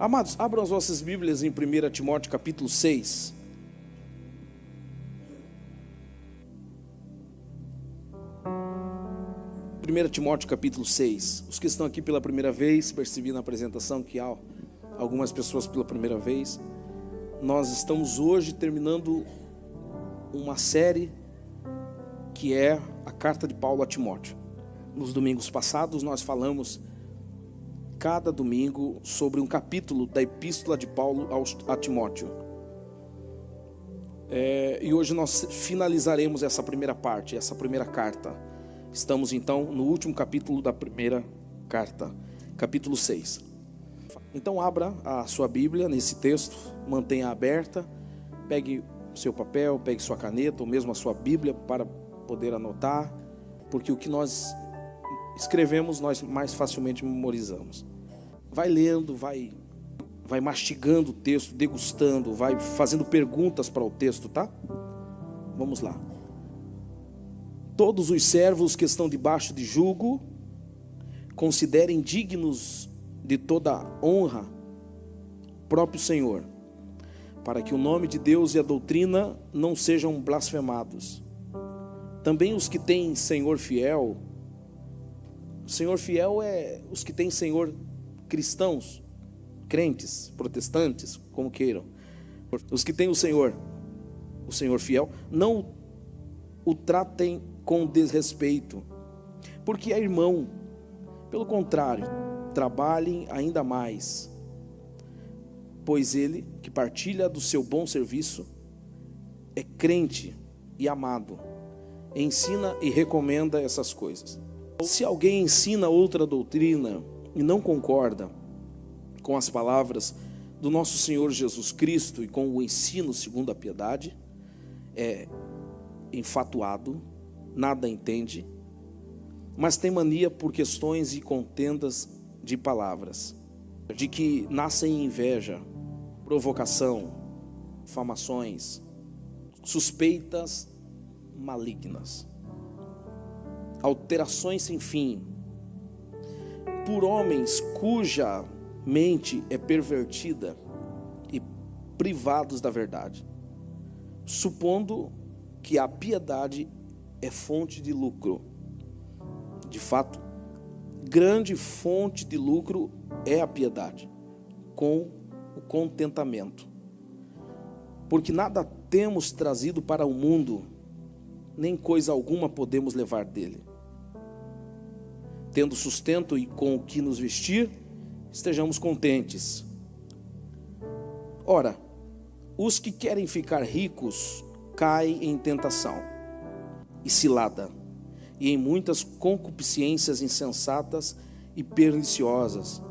Amados, abram as vossas Bíblias em 1 Timóteo capítulo 6. Timóteo capítulo 6. Os que estão aqui pela primeira vez, percebi na apresentação que há algumas pessoas pela primeira vez. Nós estamos hoje terminando uma série que é a carta de Paulo a Timóteo. Nos domingos passados nós falamos cada domingo sobre um capítulo da epístola de Paulo a Timóteo. E hoje nós finalizaremos essa primeira parte, essa primeira carta. Estamos então no último capítulo da primeira carta, capítulo 6. Então abra a sua Bíblia nesse texto, mantenha aberta, pegue seu papel, pegue sua caneta, ou mesmo a sua Bíblia para poder anotar, porque o que nós escrevemos nós mais facilmente memorizamos. Vai lendo, vai mastigando o texto, degustando, vai fazendo perguntas para o texto, tá? Vamos lá. Todos os servos que estão debaixo de jugo, considerem dignos de toda honra o próprio Senhor, para que o nome de Deus e a doutrina não sejam blasfemados. Também os que têm Senhor fiel, o Senhor fiel é os que têm Senhor cristãos, crentes, protestantes, como queiram. Os que têm o Senhor fiel, não o tratem com desrespeito, porque é irmão. Pelo contrário, trabalhem ainda mais, pois ele que partilha do seu bom serviço é crente e amado, ensina e recomenda essas coisas. Se alguém ensina outra doutrina e não concorda com as palavras do nosso Senhor Jesus Cristo e com o ensino segundo a piedade, é enfatuado, nada entende, mas tem mania por questões e contendas de palavras, de que nascem inveja, provocação, difamações, suspeitas malignas, alterações sem fim, por homens cuja mente é pervertida e privados da verdade, supondo que a piedade é fonte de lucro. De fato, grande fonte de lucro é a piedade, com o contentamento. Porque nada temos trazido para o mundo, nem coisa alguma podemos levar dele. Tendo sustento e com o que nos vestir, estejamos contentes. Ora, os que querem ficar ricos caem em tentação e cilada, e em muitas concupiscências insensatas e perniciosas,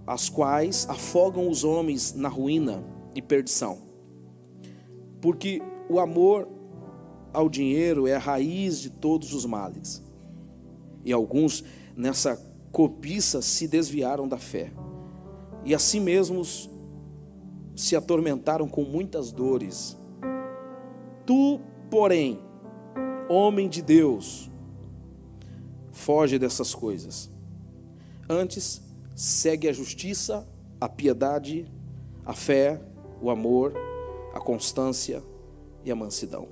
as quais afogam os homens na ruína e perdição. Porque o amor ao dinheiro é a raiz de todos os males, e alguns nessa cobiça se desviaram da fé, e assim mesmos se atormentaram com muitas dores. Tu, porém, homem de Deus, foge dessas coisas. Antes, segue a justiça, a piedade, a fé, o amor, a constância e a mansidão.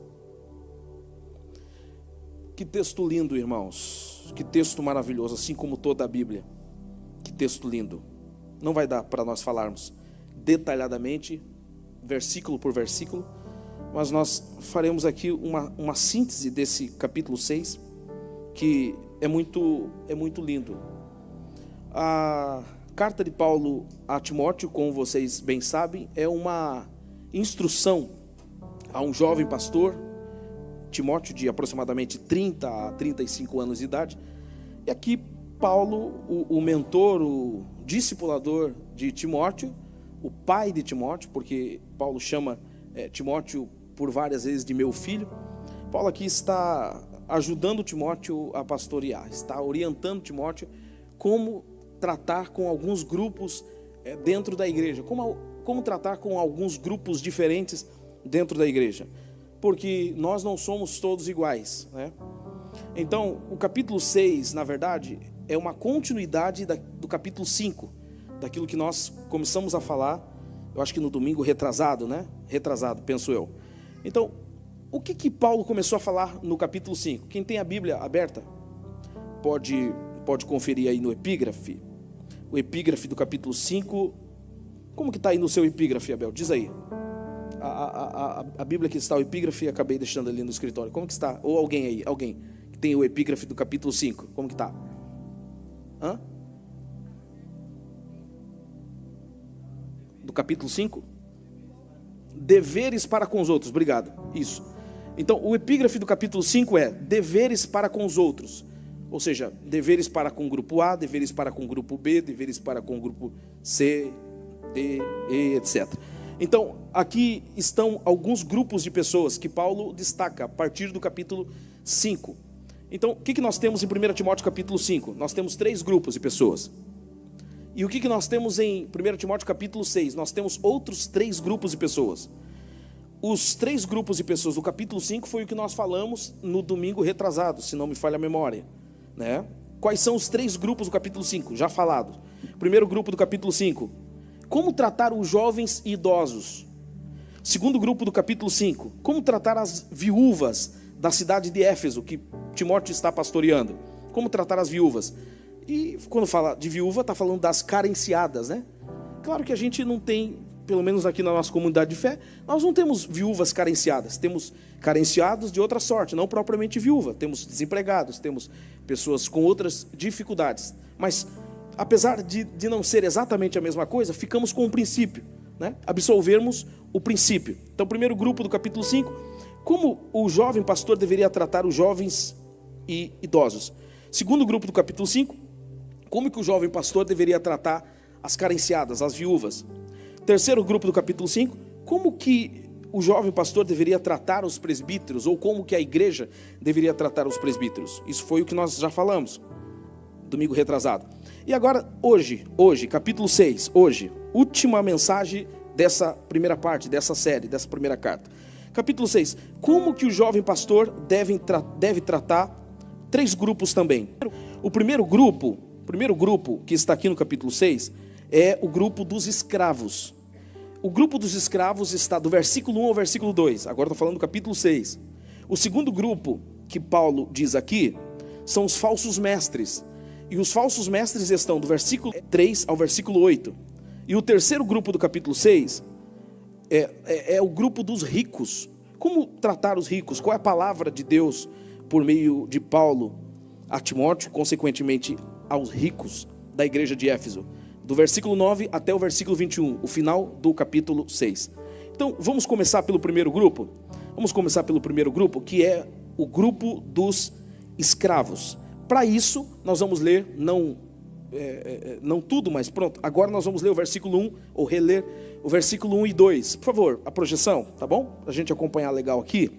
Que texto lindo, irmãos. Que texto maravilhoso, assim como toda a Bíblia. Que texto lindo. Não vai dar para nós falarmos detalhadamente, versículo por versículo, mas nós faremos aqui uma síntese desse capítulo 6, que é muito lindo. A carta de Paulo a Timóteo, como vocês bem sabem, é uma instrução a um jovem pastor, Timóteo, de aproximadamente 30 a 35 anos de idade. E aqui Paulo, o mentor, o discipulador de Timóteo, o pai de Timóteo, porque Paulo chama Timóteo por várias vezes de meu filho. Paulo aqui está ajudando Timóteo a pastorear, está orientando Timóteo como tratar com alguns grupos dentro da igreja, como tratar com alguns grupos diferentes dentro da igreja, porque nós não somos todos iguais, né? Então, o capítulo 6, na verdade, é uma continuidade do capítulo 5, daquilo que nós começamos a falar, eu acho que no domingo retrasado, né? Retrasado, penso eu. Então, o que Paulo começou a falar no capítulo 5? Quem tem a Bíblia aberta, pode conferir aí no epígrafe. O epígrafe do capítulo 5, como que está aí no seu epígrafe, Abel? Diz aí. A Bíblia que está o epígrafe, acabei deixando ali no escritório. Como que está? Ou alguém que tem o epígrafe do capítulo 5, como que está? Hã? Do capítulo 5? Deveres para com os outros, obrigado, isso. Então, o epígrafe do capítulo 5 é deveres para com os outros. Ou seja, deveres para com o grupo A, deveres para com o grupo B, deveres para com o grupo C, D, E, etc. Então, aqui estão alguns grupos de pessoas que Paulo destaca a partir do capítulo 5. Então, o que nós temos em 1 Timóteo capítulo 5? Nós temos 3 grupos de pessoas. E o que nós temos em 1 Timóteo capítulo 6? Nós temos outros 3 grupos de pessoas. Os 3 grupos de pessoas do capítulo 5 foi o que nós falamos no domingo retrasado, se não me falha a memória, né? Quais são os 3 grupos do capítulo 5? Já falado. Primeiro grupo do capítulo 5, como tratar os jovens e idosos. Segundo grupo do capítulo 5, como tratar as viúvas da cidade de Éfeso, que Timóteo está pastoreando. Como tratar as viúvas. E quando fala de viúva, está falando das carenciadas, né? Claro que a gente não tem, pelo menos aqui na nossa comunidade de fé, nós não temos viúvas carenciadas. Temos carenciados de outra sorte, não propriamente viúva. Temos desempregados, temos pessoas com outras dificuldades. Mas, apesar de não ser exatamente a mesma coisa, ficamos com o princípio, né? Absolvermos o princípio. Então, primeiro grupo do capítulo 5, como o jovem pastor deveria tratar os jovens e idosos. Segundo grupo do capítulo 5, como que o jovem pastor deveria tratar as carenciadas, as viúvas. Terceiro grupo do capítulo 5, como que o jovem pastor deveria tratar os presbíteros, ou como que a igreja deveria tratar os presbíteros. Isso foi o que nós já falamos, domingo retrasado. E agora, hoje, capítulo 6, hoje, última mensagem dessa primeira parte, dessa série, dessa primeira carta. Capítulo 6, como que o jovem pastor deve tratar 3 grupos também. O primeiro grupo que está aqui no capítulo 6, é o grupo dos escravos. O grupo dos escravos está do versículo 1 ao versículo 2, agora estou falando do capítulo 6. O segundo grupo que Paulo diz aqui, são os falsos mestres. E os falsos mestres estão do versículo 3 ao versículo 8. E o terceiro grupo do capítulo 6 é o grupo dos ricos. Como tratar os ricos? Qual é a palavra de Deus por meio de Paulo a Timóteo, consequentemente aos ricos da igreja de Éfeso? Do versículo 9 até o versículo 21, o final do capítulo 6. Então, vamos começar pelo primeiro grupo? Vamos começar pelo primeiro grupo, que é o grupo dos escravos. Para isso, nós vamos ler, não tudo, mas pronto, agora nós vamos ler o versículo 1, ou reler o versículo 1 e 2. Por favor, a projeção, tá bom? Para a gente acompanhar legal aqui.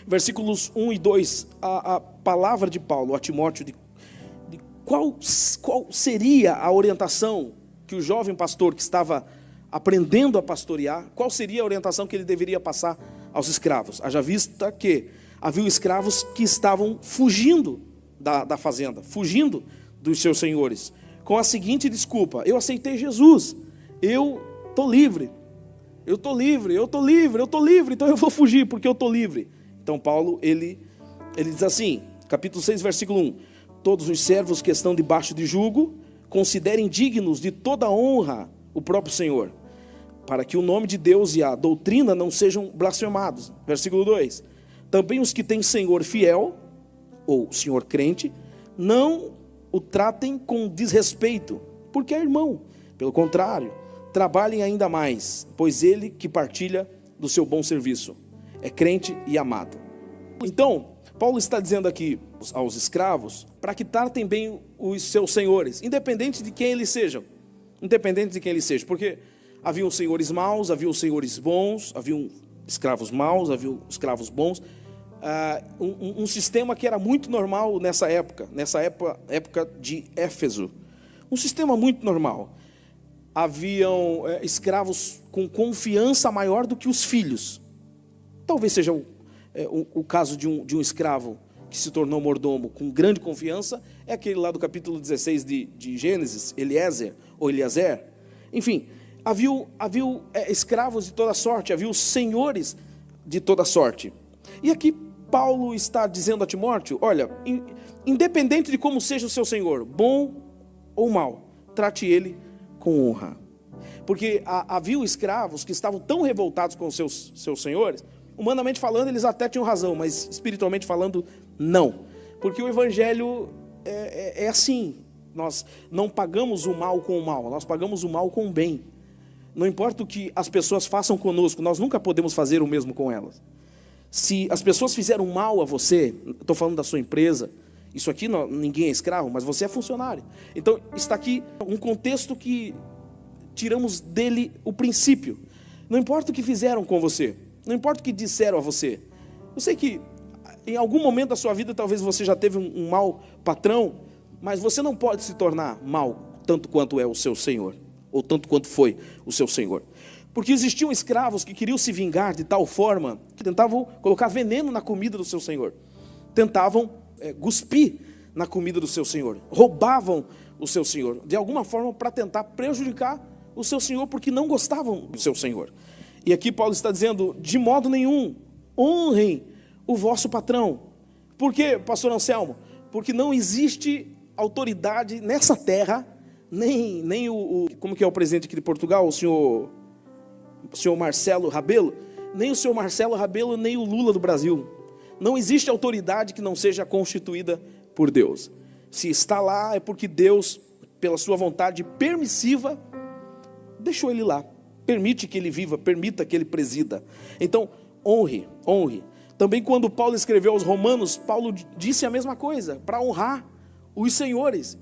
Versículos 1 e 2, a palavra de Paulo a Timóteo, de qual seria a orientação que o jovem pastor que estava aprendendo a pastorear, qual seria a orientação que ele deveria passar aos escravos? Haja vista que havia escravos que estavam fugindo da fazenda, fugindo dos seus senhores, com a seguinte desculpa: eu aceitei Jesus, eu estou livre, então eu vou fugir porque eu estou livre. Então Paulo, ele diz assim, capítulo 6, versículo 1, todos os servos que estão debaixo de jugo, considerem dignos de toda honra o próprio Senhor, para que o nome de Deus e a doutrina não sejam blasfemados. Versículo 2, também os que têm Senhor fiel, ou Senhor crente, não o tratem com desrespeito, porque é irmão. Pelo contrário, trabalhem ainda mais, pois ele que partilha do seu bom serviço é crente e amado. Então, Paulo está dizendo aqui aos escravos para que tratem bem os seus senhores, independente de quem eles sejam. Porque haviam senhores maus, haviam senhores bons, haviam escravos maus, haviam escravos bons. Um sistema que era muito normal nessa época de Éfeso. Um sistema muito normal. Haviam escravos com confiança maior do que os filhos. Talvez seja o caso de um escravo que se tornou mordomo com grande confiança, é aquele lá do capítulo 16 de Gênesis, Eliezer. Enfim, havia escravos de toda sorte, havia os senhores de toda sorte. E aqui Paulo está dizendo a Timóteo, olha, independente de como seja o seu senhor, bom ou mau, trate ele com honra. Porque havia escravos que estavam tão revoltados com os seus senhores, humanamente falando, eles até tinham razão, mas espiritualmente falando, não. Porque o evangelho é assim, nós não pagamos o mal com o mal, nós pagamos o mal com o bem. Não importa o que as pessoas façam conosco, nós nunca podemos fazer o mesmo com elas. Se as pessoas fizeram mal a você, estou falando da sua empresa, isso aqui ninguém é escravo, mas você é funcionário. Então está aqui um contexto que tiramos dele o princípio. Não importa o que fizeram com você, não importa o que disseram a você. Eu sei que em algum momento da sua vida talvez você já teve um mau patrão, mas você não pode se tornar mau tanto quanto é o seu senhor, ou tanto quanto foi o seu senhor. Porque existiam escravos que queriam se vingar de tal forma que tentavam colocar veneno na comida do seu senhor, tentavam cuspir na comida do seu senhor, roubavam o seu senhor, de alguma forma para tentar prejudicar o seu senhor, porque não gostavam do seu senhor. E aqui Paulo está dizendo, de modo nenhum, honrem o vosso patrão. Por quê, pastor Anselmo? Porque não existe autoridade nessa terra, nem como que é o presidente aqui de Portugal, o senhor Marcelo Rebelo, nem o senhor Marcelo Rebelo, nem o Lula do Brasil. Não existe autoridade que não seja constituída por Deus. Se está lá, é porque Deus, pela sua vontade permissiva, deixou ele lá. Permite que ele viva, permita que ele presida. Então, honre. Também quando Paulo escreveu aos Romanos, Paulo disse a mesma coisa, para honrar os senhores.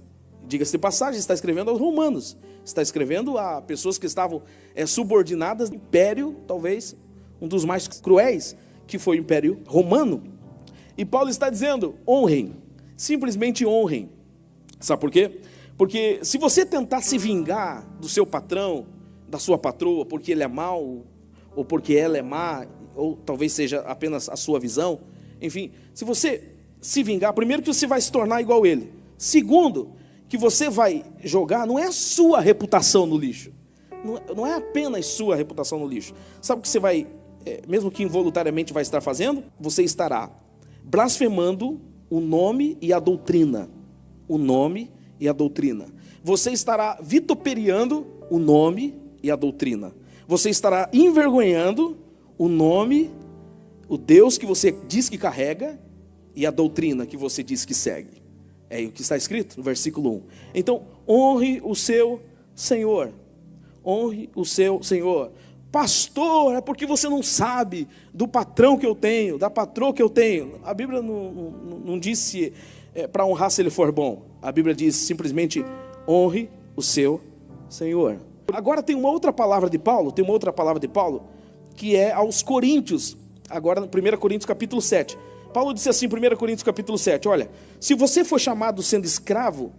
Diga-se de passagem, está escrevendo aos Romanos, está escrevendo a pessoas que estavam subordinadas ao império, talvez um dos mais cruéis, que foi o Império Romano. E Paulo está dizendo, honrem, simplesmente honrem. Sabe por quê? Porque se você tentar se vingar do seu patrão, da sua patroa, porque ele é mau, ou porque ela é má, ou talvez seja apenas a sua visão, enfim, se você se vingar, primeiro que você vai se tornar igual ele. Segundo, que você vai jogar, não é a sua reputação no lixo. Não é apenas sua reputação no lixo. Sabe o que você vai, mesmo que involuntariamente vai estar fazendo? Você estará blasfemando o nome e a doutrina. O nome e a doutrina. Você estará vituperiando o nome e a doutrina. Você estará envergonhando o nome, o Deus que você diz que carrega e a doutrina que você diz que segue. É o que está escrito no versículo 1. Então, honre o seu Senhor. Honre o seu Senhor. Pastor, é porque você não sabe do patrão que eu tenho, da patroa que eu tenho. A Bíblia não disse para honrar se ele for bom. A Bíblia diz simplesmente, honre o seu Senhor. Agora tem uma outra palavra de Paulo, que é aos Coríntios. Agora, no 1 Coríntios capítulo 7. Paulo disse assim, 1 Coríntios capítulo 7, olha, se você for chamado sendo escravo,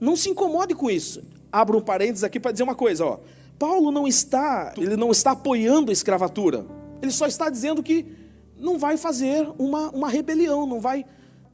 não se incomode com isso. Abro um parênteses aqui para dizer uma coisa, ó. Paulo não está apoiando a escravatura. Ele só está dizendo que não vai fazer uma rebelião, não vai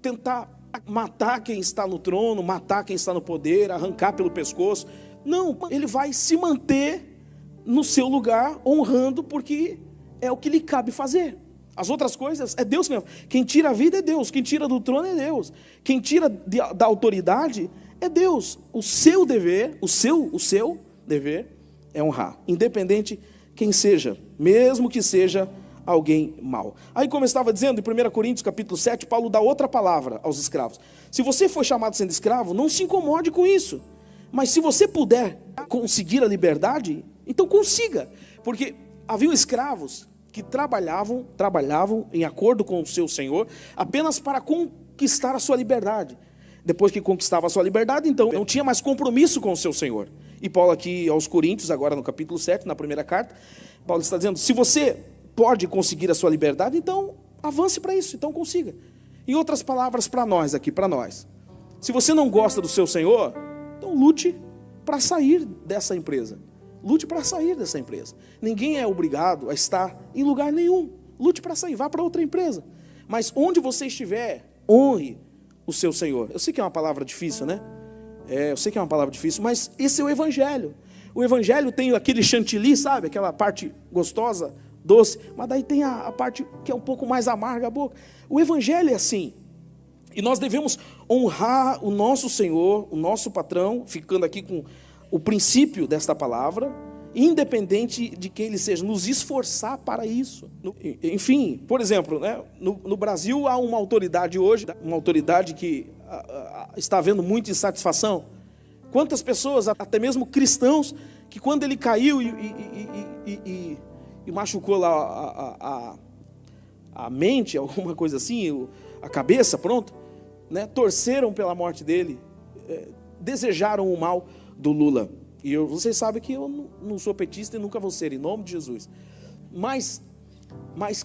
tentar matar quem está no trono, matar quem está no poder, arrancar pelo pescoço. Não, ele vai se manter no seu lugar, honrando, porque é o que lhe cabe fazer. As outras coisas, é Deus mesmo. Quem tira a vida é Deus, quem tira do trono é Deus. Quem tira da autoridade é Deus. O seu dever, o seu dever é honrar, independente quem seja, mesmo que seja alguém mau. Aí, como eu estava dizendo, em 1 Coríntios capítulo 7, Paulo dá outra palavra aos escravos. Se você for chamado sendo escravo, não se incomode com isso. Mas se você puder conseguir a liberdade, então consiga. Porque havia escravos que trabalhavam em acordo com o seu senhor, apenas para conquistar a sua liberdade. Depois que conquistava a sua liberdade, então não tinha mais compromisso com o seu senhor. E Paulo aqui aos Coríntios, agora no capítulo 7, na primeira carta, Paulo está dizendo, se você pode conseguir a sua liberdade, então avance para isso, então consiga. Em outras palavras, para nós aqui, para nós. Se você não gosta do seu senhor, então lute para sair dessa empresa. Lute para sair dessa empresa. Ninguém é obrigado a estar em lugar nenhum. Lute para sair, vá para outra empresa. Mas onde você estiver, honre o seu Senhor. Eu sei que é uma palavra difícil, né? Eu sei que é uma palavra difícil, mas esse é o Evangelho. O Evangelho tem aquele chantilly, sabe? Aquela parte gostosa, doce, mas daí tem a parte que é um pouco mais amarga a boca. O Evangelho é assim. E nós devemos honrar o nosso Senhor, o nosso patrão, ficando aqui com o princípio desta palavra, independente de quem ele seja, nos esforçar para isso. Enfim, por exemplo, né, no Brasil há uma autoridade hoje, uma autoridade que está havendo muita insatisfação. Quantas pessoas, até mesmo cristãos, que quando ele caiu e machucou lá a mente, alguma coisa assim, a cabeça, pronto, né, torceram pela morte dele, desejaram o mal do Lula. E vocês sabem que eu não sou petista e nunca vou ser, em nome de Jesus. Mas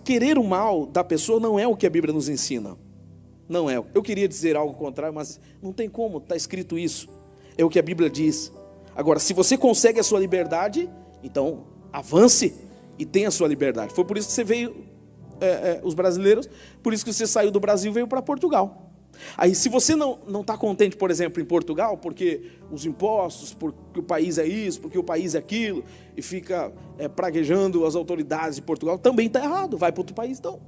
querer o mal da pessoa não é o que a Bíblia nos ensina. Não é. Eu queria dizer algo contrário, mas não tem como, está escrito isso. É o que a Bíblia diz. Agora, se você consegue a sua liberdade, então avance e tenha a sua liberdade. Foi por isso que você veio, os brasileiros, por isso que você saiu do Brasil e veio para Portugal. Aí, se você não está contente, por exemplo, em Portugal, porque os impostos, porque o país é isso, porque o país é aquilo, e fica praguejando as autoridades de Portugal, também está errado. Vai para outro país, então.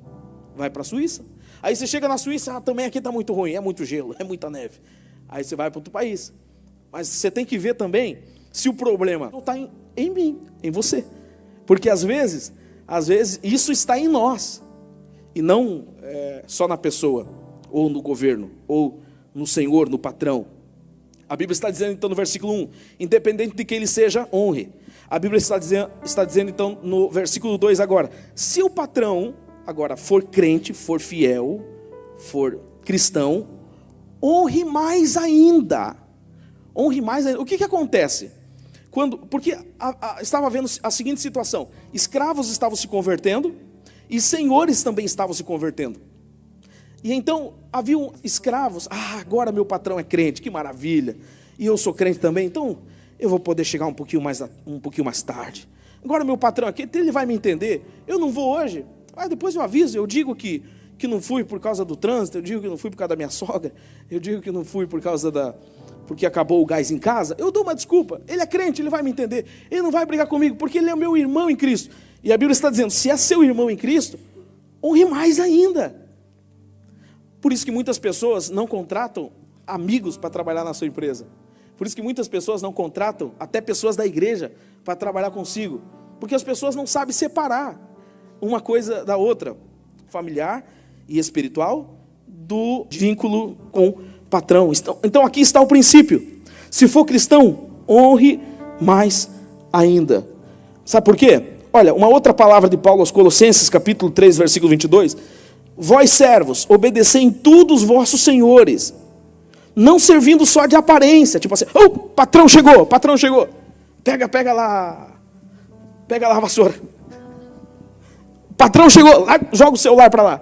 Vai para a Suíça. Aí você chega na Suíça, também aqui está muito ruim, é muito gelo, é muita neve. Aí você vai para outro país. Mas você tem que ver também se o problema não está em mim, em você. Porque às vezes isso está em nós, e não só na pessoa, ou no governo, ou no Senhor, no patrão. A Bíblia está dizendo então no versículo 1, independente de quem ele seja, honre. A Bíblia está dizendo então no versículo 2 agora, se o patrão agora for crente, for fiel, for cristão, honre mais ainda. Honre mais ainda. O que acontece? Porque estava havendo a seguinte situação, escravos estavam se convertendo, e senhores também estavam se convertendo. E então, haviam escravos, agora meu patrão é crente, que maravilha, e eu sou crente também, então eu vou poder chegar um pouquinho mais tarde. Agora meu patrão aqui, ele vai me entender, eu não vou hoje, depois eu aviso, eu digo que não fui por causa do trânsito, eu digo que não fui por causa da minha sogra, eu digo que não fui por causa porque acabou o gás em casa, eu dou uma desculpa, ele é crente, ele vai me entender, ele não vai brigar comigo, porque ele é o meu irmão em Cristo. E a Bíblia está dizendo, se é seu irmão em Cristo, honre mais ainda. Por isso que muitas pessoas não contratam amigos para trabalhar na sua empresa. Por isso que muitas pessoas não contratam até pessoas da igreja para trabalhar consigo. Porque as pessoas não sabem separar uma coisa da outra, familiar e espiritual, do vínculo com o patrão. Então aqui está o princípio. Se for cristão, honre mais ainda. Sabe por quê? Olha, uma outra palavra de Paulo aos Colossenses, capítulo 3, versículo 22. Vós servos, obedecei em tudo os vossos senhores, não servindo só de aparência, tipo assim, patrão chegou, pega lá a vassoura, patrão chegou, joga o celular para lá.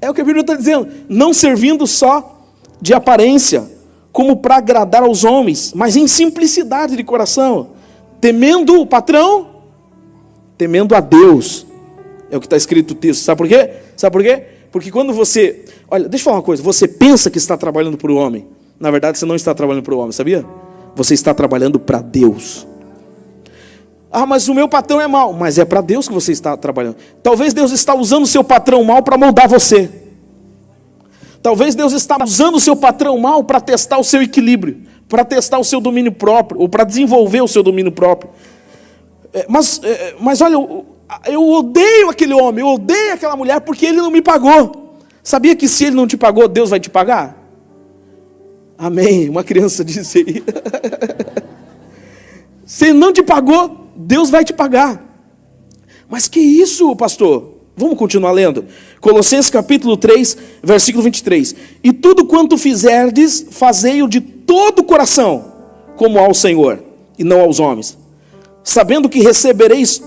É o que a Bíblia está dizendo, não servindo só de aparência, como para agradar aos homens, mas em simplicidade de coração, temendo o patrão, temendo a Deus. É o que está escrito no texto. Sabe por quê? Porque quando você... Olha, deixa eu falar uma coisa. Você pensa que está trabalhando para o homem. Na verdade, você não está trabalhando para o homem, sabia? Você está trabalhando para Deus. Mas o meu patrão é mau. Mas é para Deus que você está trabalhando. Talvez Deus está usando o seu patrão mau para moldar você. Talvez Deus está usando o seu patrão mau para testar o seu equilíbrio. Para testar o seu domínio próprio. Ou para desenvolver o seu domínio próprio. Mas olha... Eu odeio aquele homem, eu odeio aquela mulher porque ele não me pagou. Sabia que se ele não te pagou, Deus vai te pagar? Amém, uma criança disse aí. Se ele não te pagou, Deus vai te pagar. Mas que isso, pastor? Vamos continuar lendo. Colossenses capítulo 3, versículo 23. E tudo quanto fizerdes, fazei-o de todo o coração, como ao Senhor, e não aos homens, sabendo que recebereis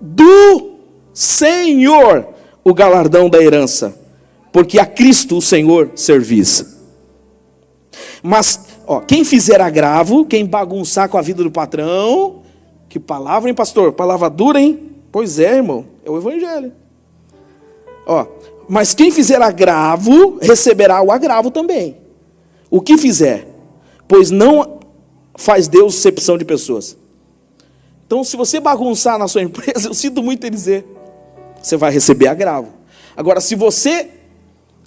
do Senhor o galardão da herança, porque a Cristo o Senhor servis. Mas quem fizer agravo, quem bagunçar com a vida do patrão, que palavra, hein, pastor? Palavra dura, hein? Pois é, irmão, é o Evangelho. Mas quem fizer agravo, receberá o agravo também. O que fizer, pois não faz Deus acepção de pessoas. Então, se você bagunçar na sua empresa, eu sinto muito em dizer, você vai receber agravo. Agora, se você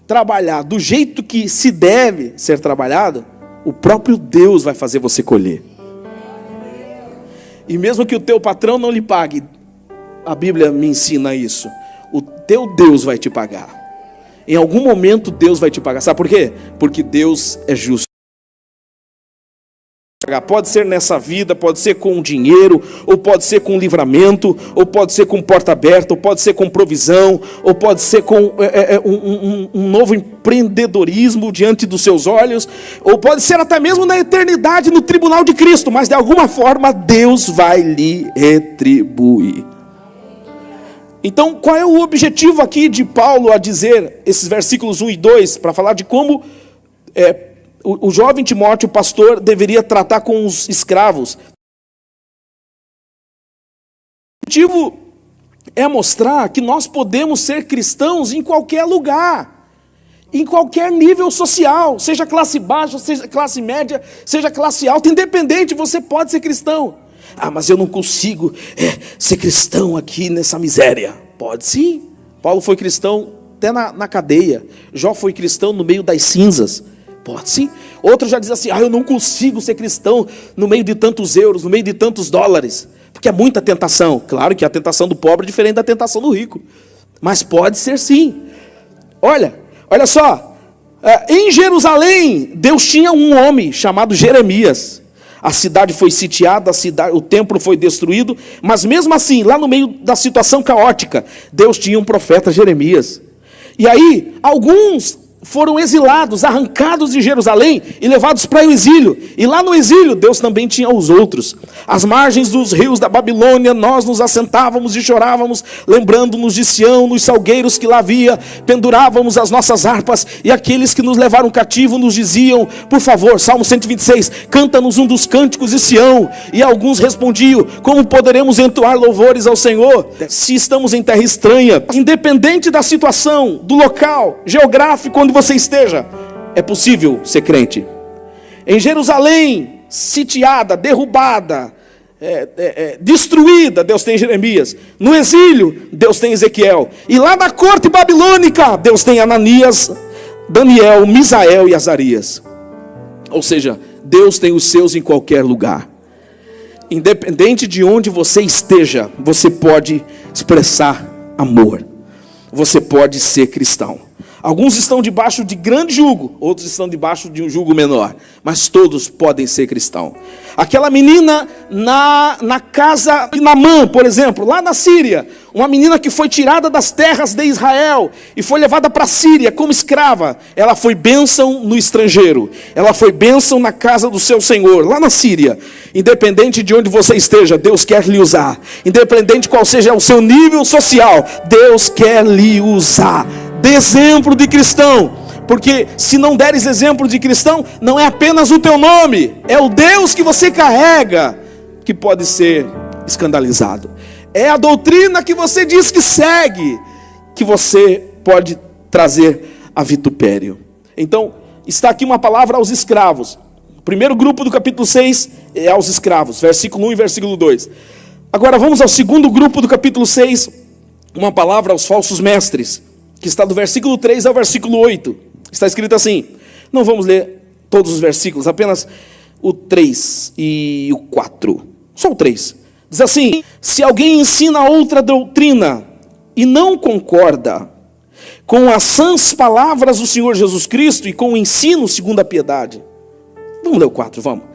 trabalhar do jeito que se deve ser trabalhado, o próprio Deus vai fazer você colher. E mesmo que o teu patrão não lhe pague, a Bíblia me ensina isso, o teu Deus vai te pagar. Em algum momento Deus vai te pagar. Sabe por quê? Porque Deus é justo. Pode ser nessa vida, pode ser com dinheiro, ou pode ser com livramento, ou pode ser com porta aberta, ou pode ser com provisão, ou pode ser com um novo empreendedorismo diante dos seus olhos, ou pode ser até mesmo na eternidade no tribunal de Cristo, mas de alguma forma Deus vai lhe retribuir. Então, qual é o objetivo aqui de Paulo a dizer esses versículos 1 e 2, para falar de como o jovem Timóteo, o pastor, deveria tratar com os escravos? O objetivo é mostrar que nós podemos ser cristãos em qualquer lugar, em qualquer nível social, seja classe baixa, seja classe média, seja classe alta, independente, você pode ser cristão. Ah, mas eu não consigo ser cristão aqui nessa miséria. Pode sim. Paulo foi cristão até na cadeia. Jó foi cristão no meio das cinzas. Pode sim. Outro já diz assim, eu não consigo ser cristão no meio de tantos euros, no meio de tantos dólares, porque é muita tentação. Claro que a tentação do pobre é diferente da tentação do rico, mas pode ser sim. Olha só, em Jerusalém, Deus tinha um homem chamado Jeremias. A cidade foi sitiada, o templo foi destruído, mas mesmo assim, lá no meio da situação caótica, Deus tinha um profeta, Jeremias. E aí, alguns foram exilados, arrancados de Jerusalém e levados para o exílio. E lá no exílio, Deus também tinha os outros. Às margens dos rios da Babilônia, nós nos assentávamos e chorávamos, lembrando-nos de Sião, nos salgueiros que lá havia, pendurávamos as nossas harpas, e aqueles que nos levaram cativo nos diziam, por favor, Salmo 126, canta-nos um dos cânticos de Sião. E alguns respondiam, como poderemos entoar louvores ao Senhor, se estamos em terra estranha? Independente da situação, do local geográfico onde você esteja, é possível ser crente. Em Jerusalém, sitiada, derrubada, destruída, Deus tem Jeremias. No exílio, Deus tem Ezequiel. E lá na corte babilônica, Deus tem Ananias, Daniel, Misael e Azarias. Ou seja, Deus tem os seus em qualquer lugar. Independente de onde você esteja, você pode expressar amor. Você pode ser cristão. Alguns estão debaixo de grande jugo, outros estão debaixo de um jugo menor, mas todos podem ser cristãos. Aquela menina na casa de Naamã, por exemplo, lá na Síria, uma menina que foi tirada das terras de Israel e foi levada para a Síria como escrava. Ela foi bênção no estrangeiro, ela foi bênção na casa do seu Senhor, lá na Síria. Independente de onde você esteja, Deus quer lhe usar. Independente qual seja o seu nível social, Deus quer lhe usar. Dê exemplo de cristão, porque se não deres exemplo de cristão, não é apenas o teu nome, é o Deus que você carrega que pode ser escandalizado. É a doutrina que você diz que segue que você pode trazer a vitupério. Então, está aqui uma palavra aos escravos. O primeiro grupo do capítulo 6 é aos escravos, versículo 1 e versículo 2. Agora vamos ao segundo grupo do capítulo 6, uma palavra aos falsos mestres, que está do versículo 3 ao versículo 8. Está escrito assim, não vamos ler todos os versículos, apenas o 3 e o 4, só o 3. Diz assim, se alguém ensina outra doutrina e não concorda com as sãs palavras do Senhor Jesus Cristo e com o ensino segundo a piedade. Vamos ler o 4, vamos.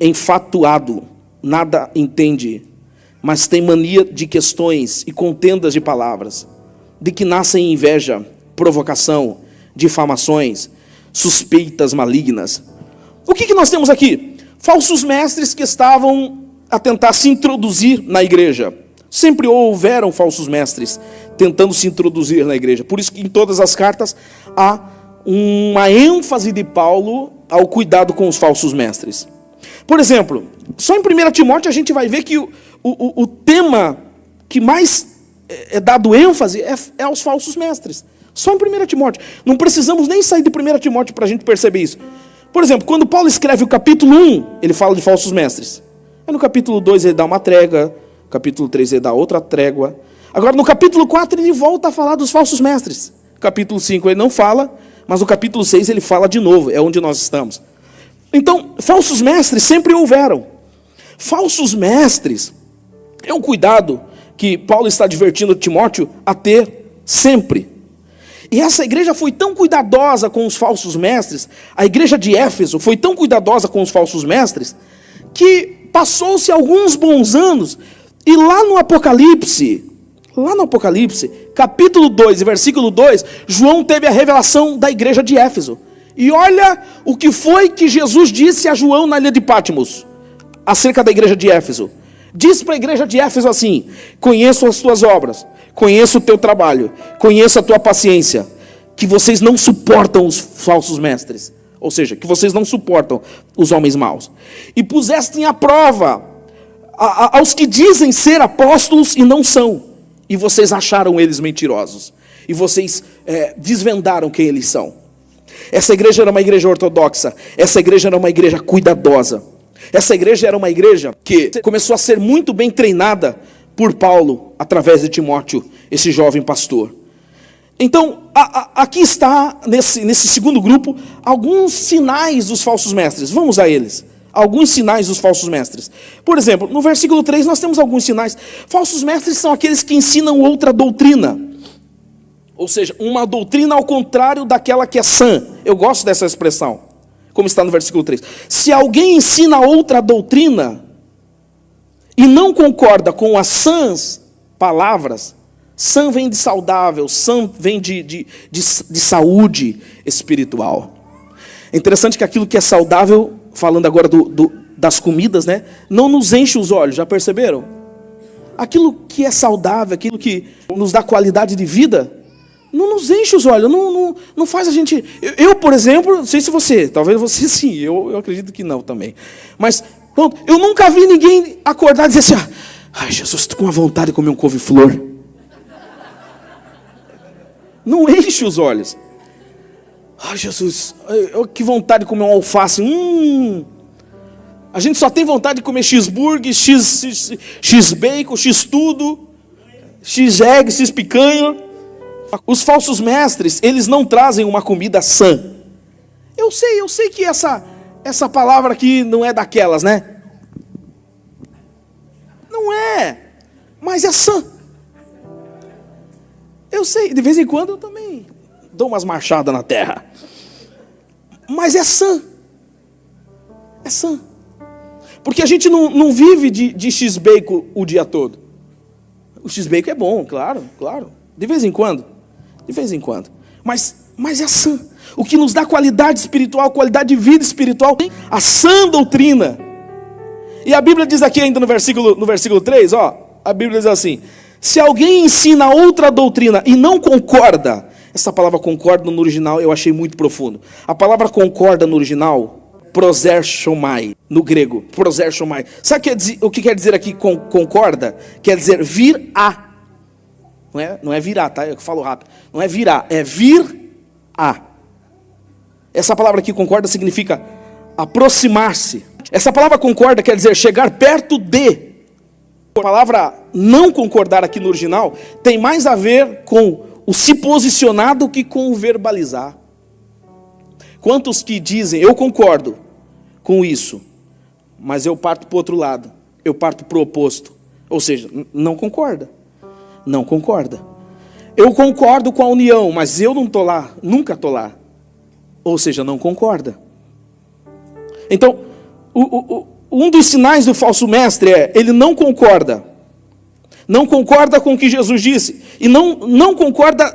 Enfatuado, nada entende, mas tem mania de questões e contendas de palavras, de que nascem inveja, provocação, difamações, suspeitas malignas. O que nós temos aqui? Falsos mestres que estavam a tentar se introduzir na igreja. Sempre houveram falsos mestres tentando se introduzir na igreja. Por isso que em todas as cartas há uma ênfase de Paulo ao cuidado com os falsos mestres. Por exemplo, só em 1 Timóteo a gente vai ver que o tema que mais é dado ênfase é aos falsos mestres. Só em 1 Timóteo. Não precisamos nem sair de 1 Timóteo para a gente perceber isso. Por exemplo, quando Paulo escreve o capítulo 1, ele fala de falsos mestres. Aí no capítulo 2 ele dá uma trégua, no capítulo 3 ele dá outra trégua. Agora no capítulo 4 ele volta a falar dos falsos mestres. No capítulo 5 ele não fala, mas no capítulo 6 ele fala de novo, é onde nós estamos. Então, falsos mestres sempre houveram. Falsos mestres é um cuidado que Paulo está advertindo Timóteo a ter sempre. E essa igreja foi tão cuidadosa com os falsos mestres, a igreja de Éfeso foi tão cuidadosa com os falsos mestres, que passou-se alguns bons anos, e lá no Apocalipse, capítulo 2 e versículo 2, João teve a revelação da igreja de Éfeso. E olha o que foi que Jesus disse a João na ilha de Patmos, acerca da igreja de Éfeso. Disse para a igreja de Éfeso assim: conheço as tuas obras, conheço o teu trabalho, conheço a tua paciência, que vocês não suportam os falsos mestres, ou seja, que vocês não suportam os homens maus, e pusestem à prova aos que dizem ser apóstolos e não são, e vocês acharam eles mentirosos, e vocês desvendaram quem eles são. Essa igreja era uma igreja ortodoxa, essa igreja era uma igreja cuidadosa. Essa igreja era uma igreja que começou a ser muito bem treinada por Paulo, através de Timóteo, esse jovem pastor. Então, aqui está, nesse segundo grupo, alguns sinais dos falsos mestres. Vamos a eles. Alguns sinais dos falsos mestres. Por exemplo, no versículo 3 nós temos alguns sinais. Falsos mestres são aqueles que ensinam outra doutrina. Ou seja, uma doutrina ao contrário daquela que é sã. Eu gosto dessa expressão, como está no versículo 3. Se alguém ensina outra doutrina e não concorda com as sãs palavras, sã vem de saudável, sã vem de saúde espiritual. É interessante que aquilo que é saudável, falando agora das comidas, né, não nos enche os olhos, já perceberam? Aquilo que é saudável, aquilo que nos dá qualidade de vida, não nos enche os olhos, não faz a gente... Eu, por exemplo, não sei se você, talvez você sim, eu acredito que não também. Mas, pronto, eu nunca vi ninguém acordar e dizer assim: ai, Jesus, estou com uma vontade de comer um couve-flor. Não enche os olhos. Ai, Jesus, que vontade de comer um alface. A gente só tem vontade de comer cheeseburger, x-bacon, x-tudo, x-egg, x-picanha. Os falsos mestres, eles não trazem uma comida sã. Eu sei que essa palavra aqui não é daquelas, né? Não é, mas é sã. Eu sei, de vez em quando eu também dou umas marchadas na terra. Mas é sã. É sã. Porque a gente não vive de x-bacon o dia todo. O x-bacon é bom, claro. De vez em quando. Mas é sã. O que nos dá qualidade espiritual, qualidade de vida espiritual, a sã doutrina. E a Bíblia diz aqui ainda no versículo 3, a Bíblia diz assim: se alguém ensina outra doutrina e não concorda, essa palavra concorda no original eu achei muito profundo. A palavra concorda no original, proserchomai, no grego, proserchomai. Sabe o que quer dizer aqui concorda? Quer dizer vir a. Não é virar, tá? Eu falo rápido. Não é virar, é vir a. Essa palavra aqui, concorda, significa aproximar-se. Essa palavra concorda quer dizer chegar perto de. A palavra não concordar aqui no original tem mais a ver com o se posicionar do que com o verbalizar. Quantos que dizem, eu concordo com isso, mas eu parto para o outro lado, eu parto para o oposto. Ou seja, não concorda. Não concorda. Eu concordo com a união, mas eu não estou lá, nunca estou lá. Ou seja, não concorda. Então, um dos sinais do falso mestre é, ele não concorda. Não concorda com o que Jesus disse. E não concorda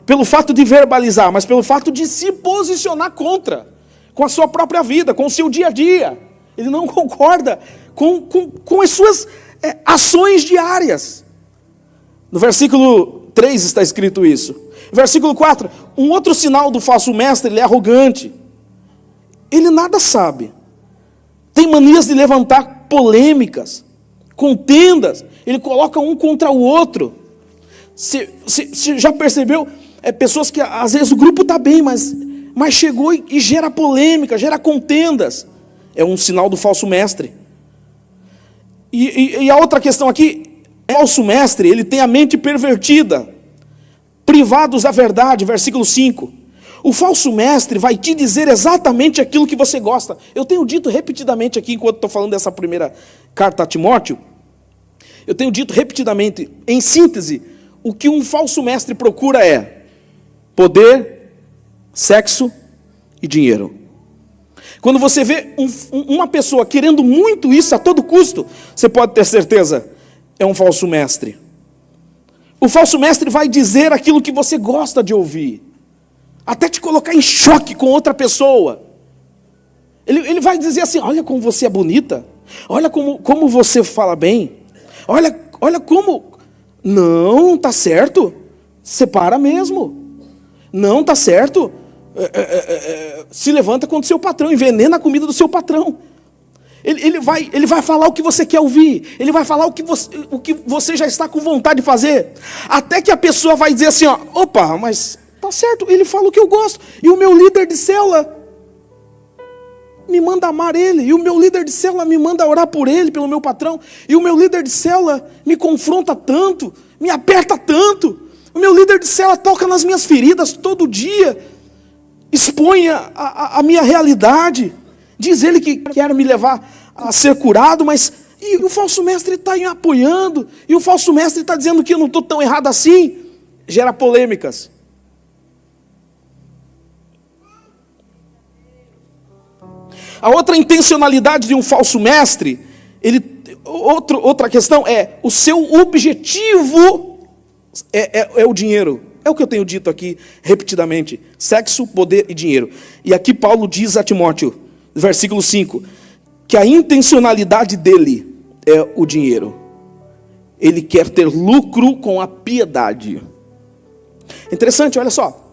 pelo fato de verbalizar, mas pelo fato de se posicionar contra. Com a sua própria vida, com o seu dia a dia. Ele não concorda com as suas ações diárias. No versículo 3 está escrito isso. Versículo 4, um outro sinal do falso mestre, ele é arrogante. Ele nada sabe. Tem manias de levantar polêmicas, contendas. Ele coloca um contra o outro. Você já percebeu? Pessoas que às vezes o grupo está bem, mas chegou e gera polêmica, gera contendas. É um sinal do falso mestre. E a outra questão aqui, o falso mestre, ele tem a mente pervertida, privados da verdade, versículo 5. O falso mestre vai te dizer exatamente aquilo que você gosta. Eu tenho dito repetidamente aqui, enquanto estou falando dessa primeira carta a Timóteo, eu tenho dito repetidamente, em síntese, o que um falso mestre procura é poder, sexo e dinheiro. Quando você vê uma pessoa querendo muito isso a todo custo, você pode ter certeza, é um falso mestre. O falso mestre vai dizer aquilo que você gosta de ouvir, até te colocar em choque com outra pessoa. Ele vai dizer assim: olha como você é bonita, olha como você fala bem, olha como... Não, está certo, separa mesmo. Não, está certo, se levanta contra o seu patrão, envenena a comida do seu patrão. Ele vai falar o que você quer ouvir, ele vai falar o que você já está com vontade de fazer, até que a pessoa vai dizer assim, ó, opa, mas está certo, ele fala o que eu gosto, e o meu líder de célula me manda amar ele, e o meu líder de célula me manda orar por ele, pelo meu patrão, e o meu líder de célula me confronta tanto, me aperta tanto, o meu líder de célula toca nas minhas feridas todo dia, expõe a minha realidade, diz ele que quer me levar a ser curado, mas e o falso mestre está me apoiando, e o falso mestre está dizendo que eu não estou tão errado assim, gera polêmicas. A outra intencionalidade de um falso mestre, outra questão é, o seu objetivo é o dinheiro. É o que eu tenho dito aqui repetidamente, sexo, poder e dinheiro. E aqui Paulo diz a Timóteo, versículo 5, que a intencionalidade dele é o dinheiro. Ele quer ter lucro com a piedade. Interessante, olha só.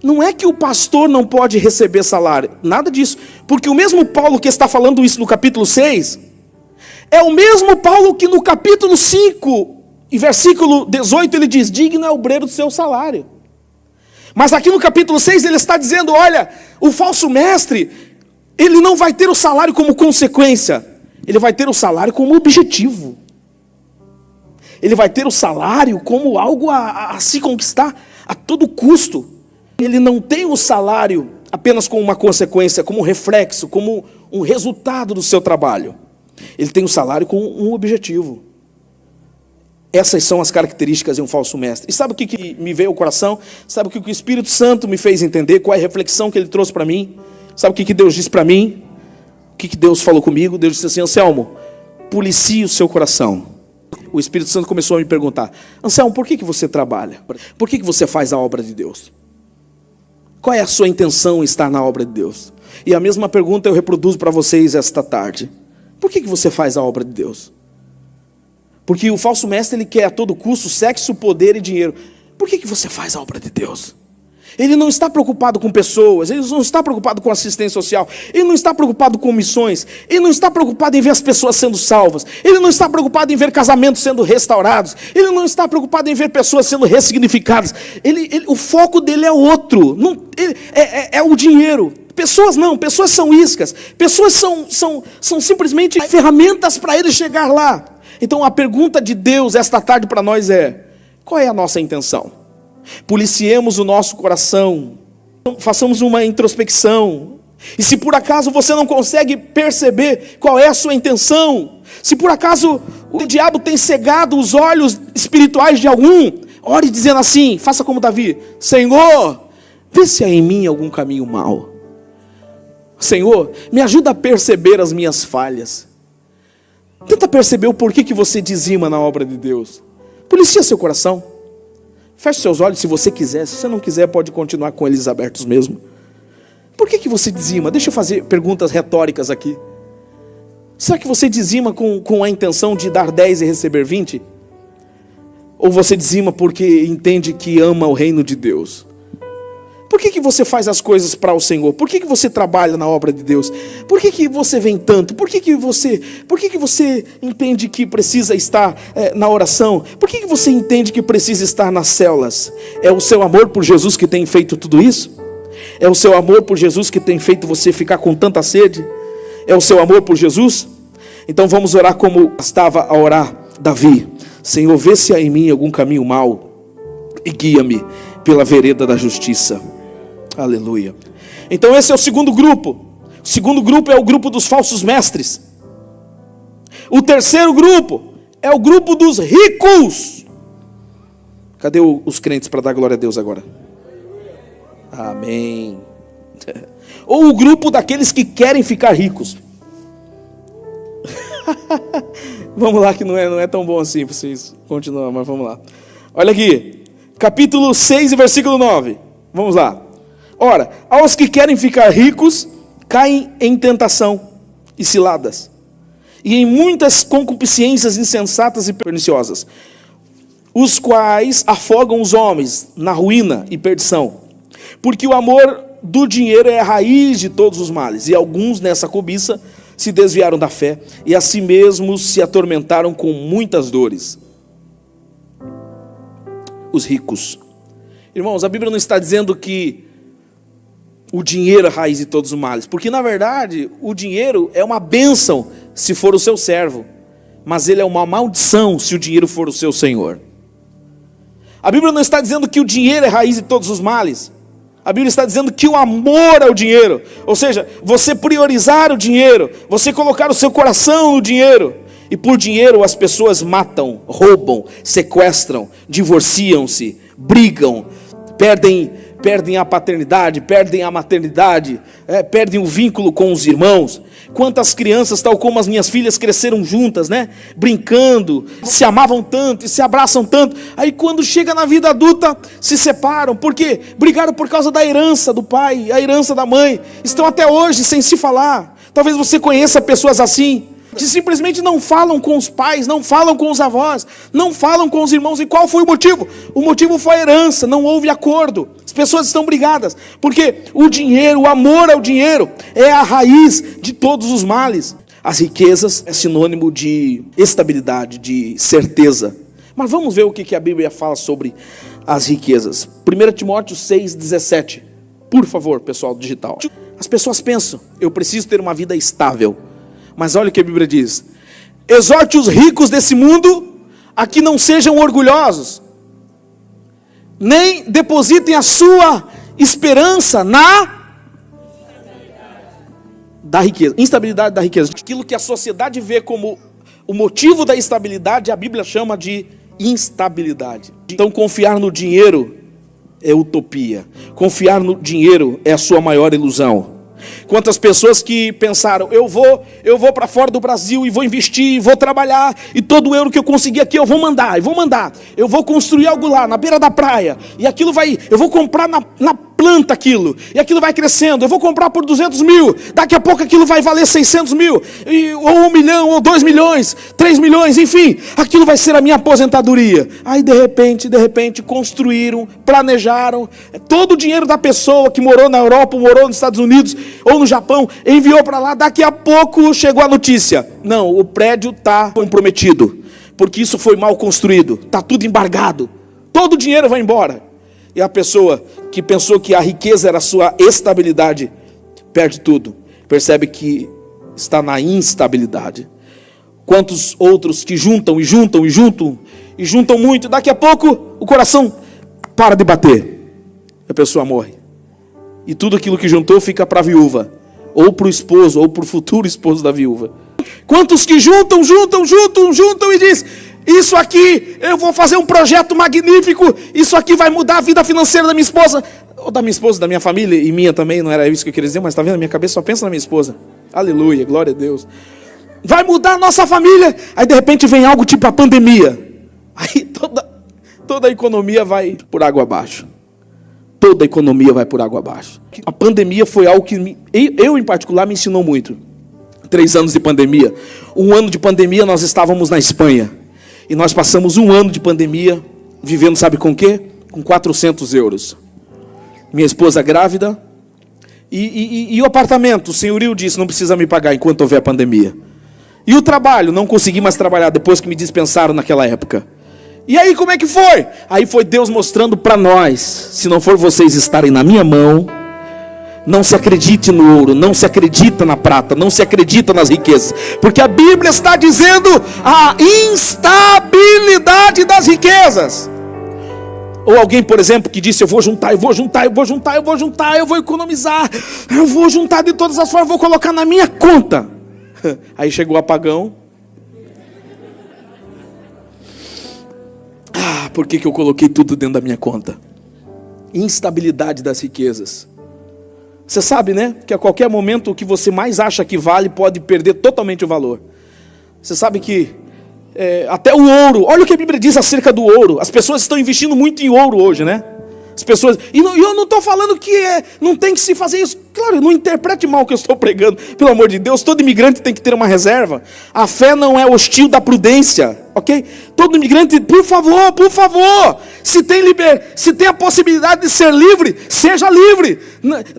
Não é que o pastor não pode receber salário, nada disso, porque o mesmo Paulo que está falando isso no capítulo 6, é o mesmo Paulo que no capítulo 5, e versículo 18, ele diz, digno é o obreiro do seu salário. Mas aqui no capítulo 6 ele está dizendo, olha, o falso mestre, ele não vai ter o salário como consequência, ele vai ter o salário como objetivo. Ele vai ter o salário como algo a se conquistar a todo custo. Ele não tem o salário apenas como uma consequência, como um reflexo, como um resultado do seu trabalho. Ele tem o salário com um objetivo. Essas são as características de um falso mestre. E sabe o que me veio ao coração? Sabe o que o Espírito Santo me fez entender? Qual é a reflexão que ele trouxe para mim? Sabe o que Deus disse para mim? O que Deus falou comigo? Deus disse assim, Anselmo, policie o seu coração. O Espírito Santo começou a me perguntar, Anselmo, por que você trabalha? Por que você faz a obra de Deus? Qual é a sua intenção em estar na obra de Deus? E a mesma pergunta eu reproduzo para vocês esta tarde. Por que você faz a obra de Deus? Porque o falso mestre, ele quer a todo custo sexo, poder e dinheiro. Por que você faz a obra de Deus? Ele não está preocupado com pessoas, ele não está preocupado com assistência social, ele não está preocupado com missões, ele não está preocupado em ver as pessoas sendo salvas, ele não está preocupado em ver casamentos sendo restaurados, ele não está preocupado em ver pessoas sendo ressignificadas. O foco dele é outro, é o dinheiro. Pessoas não, pessoas são iscas, pessoas são simplesmente ferramentas para ele chegar lá. Então a pergunta de Deus esta tarde para nós é, qual é a nossa intenção? Policiemos o nosso coração, façamos uma introspecção, e se por acaso você não consegue perceber qual é a sua intenção, se por acaso o diabo tem cegado os olhos espirituais de algum, ore dizendo assim, faça como Davi, Senhor, vê se há em mim algum caminho mau, Senhor, me ajuda a perceber as minhas falhas, tenta perceber o porquê que você dizima na obra de Deus, policia seu coração, feche seus olhos se você quiser. Se você não quiser, pode continuar com eles abertos mesmo. Por que você dizima? Deixa eu fazer perguntas retóricas aqui. Será que você dizima com a intenção de dar 10 e receber 20? Ou você dizima porque entende que ama o reino de Deus? Por que você faz as coisas para o Senhor? Por que você trabalha na obra de Deus? Por que você vem tanto? Por que você entende que precisa estar na oração? Por que você entende que precisa estar nas células? É o seu amor por Jesus que tem feito tudo isso? É o seu amor por Jesus que tem feito você ficar com tanta sede? É o seu amor por Jesus? Então vamos orar como estava a orar Davi. Senhor, vê se há em mim algum caminho mau e guia-me pela vereda da justiça. Aleluia. Então esse é o segundo grupo. O segundo grupo é o grupo dos falsos mestres. O terceiro grupo é o grupo dos ricos. Cadê os crentes para dar glória a Deus agora? Amém. Ou o grupo daqueles que querem ficar ricos. Vamos lá, que não é tão bom assim para vocês continuar, mas vamos lá. Olha aqui, capítulo 6 e versículo 9. Vamos lá. Ora, aos que querem ficar ricos, caem em tentação e ciladas, e em muitas concupiscências insensatas e perniciosas, os quais afogam os homens na ruína e perdição. Porque o amor do dinheiro é a raiz de todos os males, e alguns nessa cobiça se desviaram da fé, e a si mesmos se atormentaram com muitas dores. Os ricos. Irmãos, a Bíblia não está dizendo que o dinheiro é a raiz de todos os males, porque na verdade o dinheiro é uma bênção se for o seu servo, mas ele é uma maldição se o dinheiro for o seu senhor. A Bíblia não está dizendo que o dinheiro é a raiz de todos os males. A Bíblia está dizendo que o amor ao dinheiro, ou seja, você priorizar o dinheiro, você colocar o seu coração no dinheiro, e por dinheiro as pessoas matam, roubam, sequestram, divorciam-se, brigam, perdem a paternidade, perdem a maternidade, perdem o vínculo com os irmãos. Quantas crianças, tal como as minhas filhas, cresceram juntas, né? Brincando, se amavam tanto e se abraçam tanto. Aí quando chega na vida adulta, se separam. Por quê? Brigaram por causa da herança do pai, a herança da mãe. Estão até hoje sem se falar. Talvez você conheça pessoas assim, que simplesmente não falam com os pais, não falam com os avós, não falam com os irmãos. E qual foi o motivo? O motivo foi a herança, não houve acordo. As pessoas estão brigadas, porque o dinheiro, o amor ao dinheiro é a raiz de todos os males. As riquezas é sinônimo de estabilidade, de certeza. Mas vamos ver o que a Bíblia fala sobre as riquezas. 1 Timóteo 6,17. Por favor, pessoal digital. As pessoas pensam, eu preciso ter uma vida estável. Mas olha o que a Bíblia diz: exorte os ricos desse mundo a que não sejam orgulhosos, nem depositem a sua esperança da riqueza, instabilidade da riqueza. Aquilo que a sociedade vê como o motivo da estabilidade, a Bíblia chama de instabilidade. Então confiar no dinheiro é utopia. Confiar no dinheiro é a sua maior ilusão. Quantas pessoas que pensaram, eu vou para fora do Brasil e vou investir, vou trabalhar, e todo euro que eu conseguir aqui eu vou mandar, eu vou construir algo lá na beira da praia, e aquilo eu vou comprar na planta aquilo, e aquilo vai crescendo, eu vou comprar por 200 mil, daqui a pouco aquilo vai valer 600 mil, ou 1 milhão, ou 2 milhões, 3 milhões, enfim, aquilo vai ser a minha aposentadoria. Aí de repente construíram, planejaram, todo o dinheiro da pessoa que morou na Europa, morou nos Estados Unidos, ou no Japão, enviou para lá, daqui a pouco chegou a notícia: não, o prédio está comprometido, porque isso foi mal construído, está tudo embargado, todo o dinheiro vai embora. E a pessoa que pensou que a riqueza era a sua estabilidade, perde tudo, percebe que está na instabilidade. Quantos outros que juntam muito, daqui a pouco o coração para de bater, a pessoa morre. E tudo aquilo que juntou fica para a viúva, ou para o esposo, ou para o futuro esposo da viúva. Quantos que juntam e diz: isso aqui, eu vou fazer um projeto magnífico, isso aqui vai mudar a vida financeira da minha esposa, ou da minha esposa, da minha família, e minha também, não era isso que eu queria dizer, mas está vendo, a minha cabeça só pensa na minha esposa. Aleluia, glória a Deus. Vai mudar a nossa família. Aí de repente vem algo tipo a pandemia. Aí toda a economia vai por água abaixo. Toda a economia vai por água abaixo. A pandemia foi algo que eu em particular me ensinou muito. 3 anos de pandemia. 1 ano de pandemia nós estávamos na Espanha. E nós passamos 1 ano de pandemia vivendo, sabe com o quê? Com 400 euros. minha esposa grávida, e o apartamento, o senhorio disse, não precisa me pagar enquanto houver pandemia. E o trabalho, não consegui mais trabalhar depois que me dispensaram naquela época. E aí como é que foi? Aí foi Deus mostrando para nós, se não for vocês estarem na minha mão, não se acredite no ouro, não se acredita na prata, não se acredita nas riquezas, porque a Bíblia está dizendo a instabilidade das riquezas. Ou alguém, por exemplo, que disse, eu vou juntar, eu vou economizar, eu vou juntar de todas as formas, vou colocar na minha conta. Aí chegou o apagão. Por que eu coloquei tudo dentro da minha conta? Instabilidade das riquezas. Você sabe, né? Que a qualquer momento o que você mais acha que vale pode perder totalmente o valor. Você sabe que até o ouro, olha o que a Bíblia diz acerca do ouro. As pessoas estão investindo muito em ouro hoje, né? As pessoas, e eu não estou falando que não tem que se fazer isso. Claro, não interprete mal o que eu estou pregando. Pelo amor de Deus, todo imigrante tem que ter uma reserva. A fé não é hostil da prudência, ok? Todo imigrante, por favor, se tem a possibilidade de ser livre, seja livre.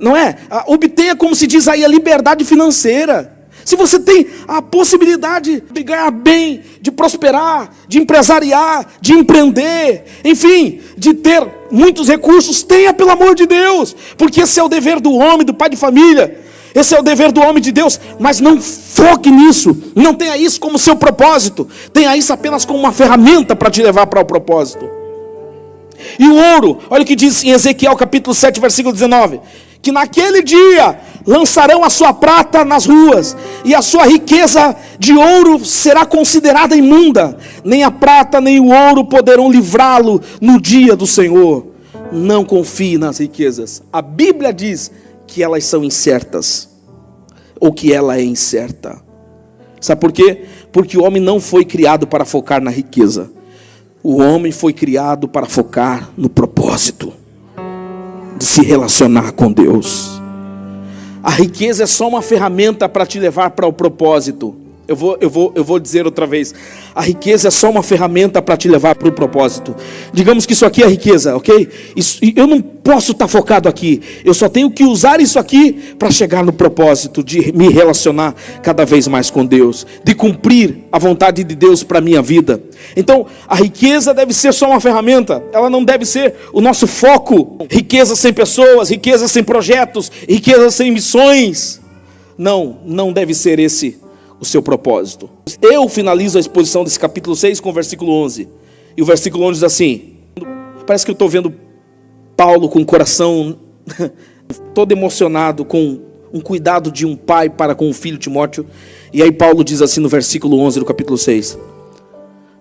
Não é? Obtenha, como se diz aí, a liberdade financeira. Se você tem a possibilidade de ganhar bem, de prosperar, de empresariar, de empreender, enfim, de ter muitos recursos, tenha, pelo amor de Deus, porque esse é o dever do homem, do pai de família, esse é o dever do homem de Deus, mas não foque nisso, não tenha isso como seu propósito, tenha isso apenas como uma ferramenta para te levar para o propósito. E o ouro, olha o que diz em Ezequiel capítulo 7, versículo 19, que naquele dia lançarão a sua prata nas ruas, e a sua riqueza de ouro será considerada imunda. Nem a prata nem o ouro poderão livrá-lo no dia do Senhor. Não confie nas riquezas. A Bíblia diz que elas são incertas, ou que ela é incerta. Sabe por quê? Porque o homem não foi criado para focar na riqueza. O homem foi criado para focar no propósito de se relacionar com Deus. A riqueza é só uma ferramenta para te levar para o propósito. Eu vou dizer outra vez. A riqueza é só uma ferramenta para te levar para o propósito. Digamos que isso aqui é riqueza, ok? Eu não posso estar focado aqui. Eu só tenho que usar isso aqui para chegar no propósito de me relacionar cada vez mais com Deus, de cumprir a vontade de Deus para a minha vida. Então, a riqueza deve ser só uma ferramenta. Ela não deve ser o nosso foco. Riqueza sem pessoas, riqueza sem projetos, riqueza sem missões. Não deve ser esse o seu propósito. Eu finalizo a exposição desse capítulo 6 com o versículo 11. E o versículo 11 diz assim, parece que eu estou vendo Paulo com o coração todo emocionado, com um cuidado de um pai para com o filho Timóteo. E aí Paulo diz assim no versículo 11 do capítulo 6: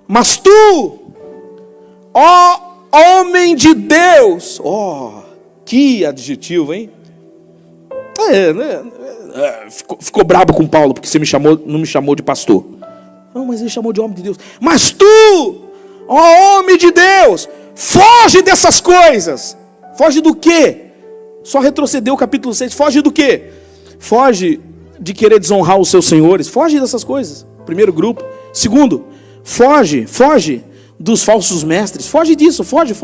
mas tu, ó homem de Deus, que adjetivo, hein? Ficou brabo com Paulo porque você não me chamou de pastor. Não, mas ele chamou de homem de Deus. Mas tu, ó homem de Deus, foge dessas coisas. Foge do quê? Só retrocedeu o capítulo 6. Foge do quê? Foge de querer desonrar os seus senhores. Foge dessas coisas. Primeiro grupo. Segundo, foge dos falsos mestres. Foge disso, foge.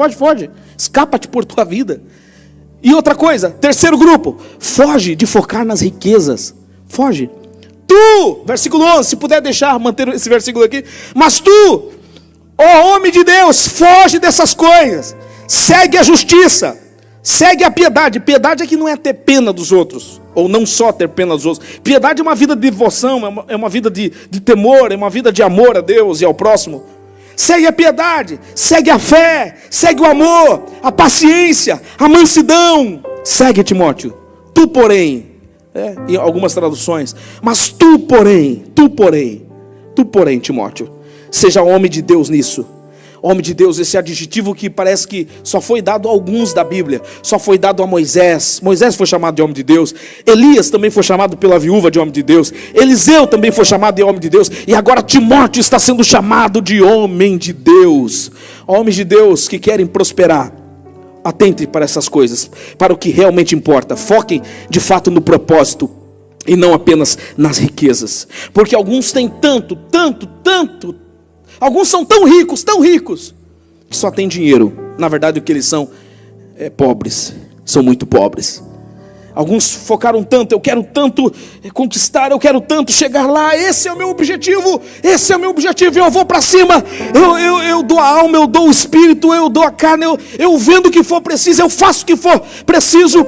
Escapa-te por tua vida. E outra coisa, terceiro grupo, foge de focar nas riquezas. Foge. Tu, versículo 11, se puder manter esse versículo aqui. Mas tu, ó homem de Deus, foge dessas coisas. Segue a justiça, segue a piedade. Piedade é que não é ter pena dos outros, ou não só ter pena dos outros. Piedade é uma vida de devoção, é uma vida de temor, é uma vida de amor a Deus e ao próximo. Segue a piedade, segue a fé, segue o amor, a paciência, a mansidão. Segue, Timóteo. Tu, porém, em algumas traduções, mas tu, porém, Timóteo, seja homem de Deus nisso. Homem de Deus, esse adjetivo que parece que só foi dado a alguns da Bíblia. Só foi dado a Moisés. Moisés foi chamado de homem de Deus. Elias também foi chamado pela viúva de homem de Deus. Eliseu também foi chamado de homem de Deus. E agora Timóteo está sendo chamado de homem de Deus. Homens de Deus que querem prosperar. Atentem para essas coisas, para o que realmente importa. Foquem de fato no propósito e não apenas nas riquezas. Porque alguns têm tanto. Alguns são tão ricos, que só têm dinheiro. Na verdade o que eles são é pobres. são muito pobres. Alguns focaram tanto, eu quero tanto conquistar, eu quero tanto chegar lá, esse é o meu objetivo, eu vou para cima, eu dou a alma, eu dou o espírito, eu dou a carne, eu vendo o que for preciso, eu faço o que for preciso,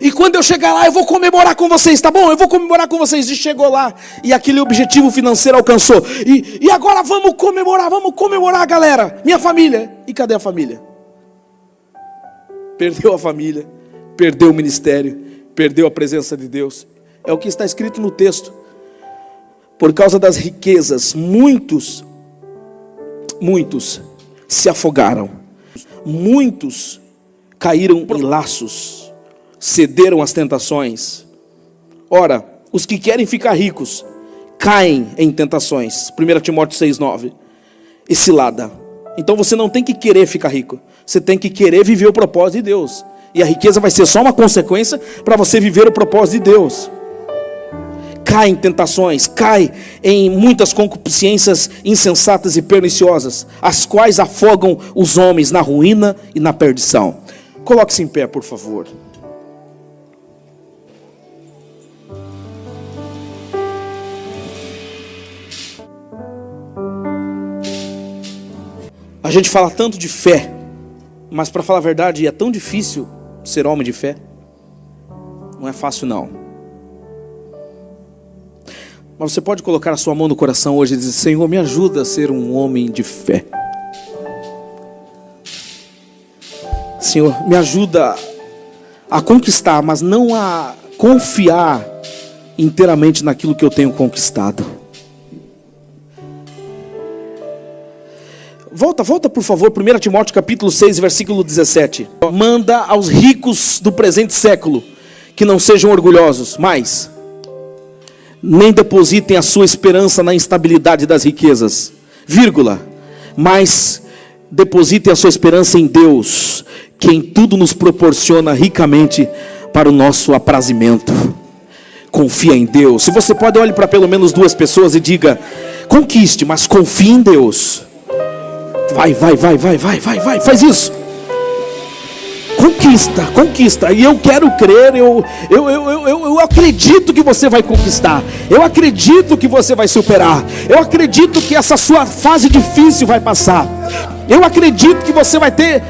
e quando eu chegar lá eu vou comemorar com vocês, tá bom? Eu vou comemorar com vocês. E chegou lá, e aquele objetivo financeiro alcançou, e agora vamos comemorar, galera, minha família. E cadê a família? Perdeu a família, perdeu o ministério, perdeu a presença de Deus. É o que está escrito no texto. Por causa das riquezas, muitos se afogaram, muitos caíram em laços, cederam às tentações. Ora, os que querem ficar ricos caem em tentações. 1 Timóteo 6,9. E cilada. Então você não tem que querer ficar rico, você tem que querer viver o propósito de Deus. E a riqueza vai ser só uma consequência para você viver o propósito de Deus. Cai em tentações, cai em muitas concupiscências insensatas e perniciosas, as quais afogam os homens na ruína e na perdição. Coloque-se em pé, por favor. A gente fala tanto de fé, mas para falar a verdade, é tão difícil ser homem de fé. Não é fácil não. Mas você pode colocar a sua mão no coração hoje e dizer: Senhor, me ajuda a ser um homem de fé. Senhor, me ajuda a conquistar, mas não a confiar inteiramente naquilo que eu tenho conquistado. Volta por favor, 1 Timóteo capítulo 6, versículo 17. Manda aos ricos do presente século que não sejam orgulhosos, mas nem depositem a sua esperança na instabilidade das riquezas, mas depositem a sua esperança em Deus, que em tudo nos proporciona ricamente para o nosso aprazimento. Confia em Deus. Se você pode, olhe para pelo menos duas pessoas e diga: conquiste, mas confie em Deus. Vai, faz isso. Conquista. E eu quero crer, eu acredito que você vai conquistar. Eu acredito que você vai superar. Eu acredito que essa sua fase difícil vai passar. Eu acredito que você vai ter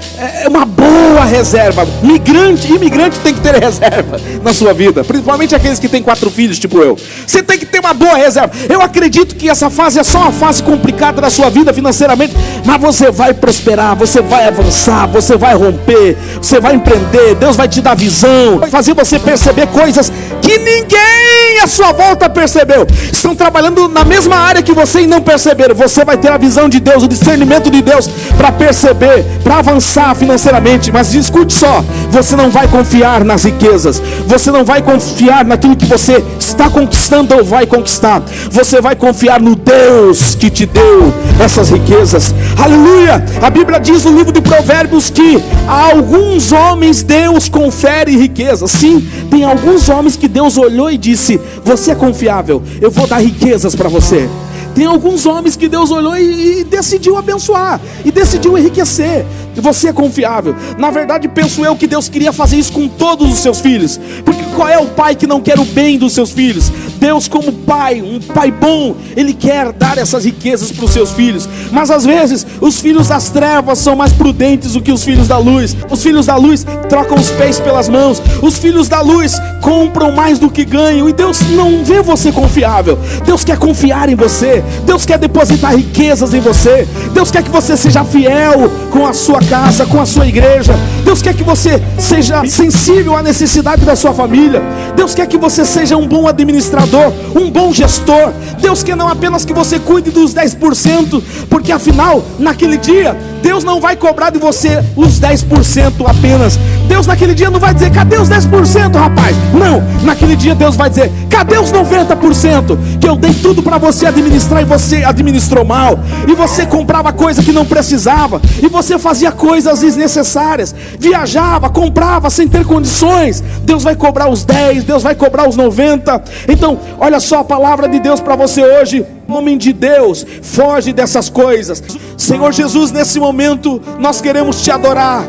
uma boa reserva. Imigrante tem que ter reserva na sua vida, principalmente aqueles que têm 4 filhos, tipo eu. Você tem que ter uma boa reserva. Eu acredito que essa fase é só uma fase complicada da sua vida financeiramente, mas você vai prosperar, você vai avançar, você vai romper, você vai empreender. Deus vai te dar visão, vai fazer você perceber coisas que ninguém à sua volta percebeu. Estão trabalhando na mesma área que você e não perceberam. Você vai ter a visão de Deus, o discernimento de Deus para perceber, para avançar financeiramente. Mas escute só, você não vai confiar nas riquezas, você não vai confiar naquilo que você está conquistando ou vai conquistar. Você vai confiar no Deus que te deu essas riquezas. Aleluia! A Bíblia diz no livro de Provérbios que a alguns homens Deus confere riquezas. Sim, tem alguns homens que Deus olhou e disse: você é confiável, eu vou dar riquezas para você. Tem alguns homens que Deus olhou e decidiu abençoar, e decidiu enriquecer. E você é confiável. Na verdade, penso eu que Deus queria fazer isso com todos os seus filhos. Porque qual é o pai que não quer o bem dos seus filhos? Deus, como pai, um pai bom, Ele quer dar essas riquezas para os seus filhos. Mas às vezes, os filhos das trevas são mais prudentes do que os filhos da luz. Os filhos da luz trocam os pés pelas mãos. Os filhos da luz compram mais do que ganham. E Deus não vê você confiável. Deus quer confiar em você. Deus quer depositar riquezas em você. Deus quer que você seja fiel com a sua casa, com a sua igreja. Deus quer que você seja sensível à necessidade da sua família. Deus quer que você seja um bom administrador, um bom gestor. Deus quer não apenas que você cuide dos 10%, porque afinal, naquele dia, Deus não vai cobrar de você os 10% apenas. Deus naquele dia não vai dizer: cadê os 10%, rapaz? Não, naquele dia Deus vai dizer: cadê os 90%? Que eu dei tudo para você administrar e você administrou mal. E você comprava coisa que não precisava. E você fazia coisas desnecessárias. Viajava, comprava sem ter condições. Deus vai cobrar os 10, Deus vai cobrar os 90. Então, olha só a palavra de Deus para você hoje. Homem de Deus, foge dessas coisas. Senhor Jesus, nesse momento nós queremos te adorar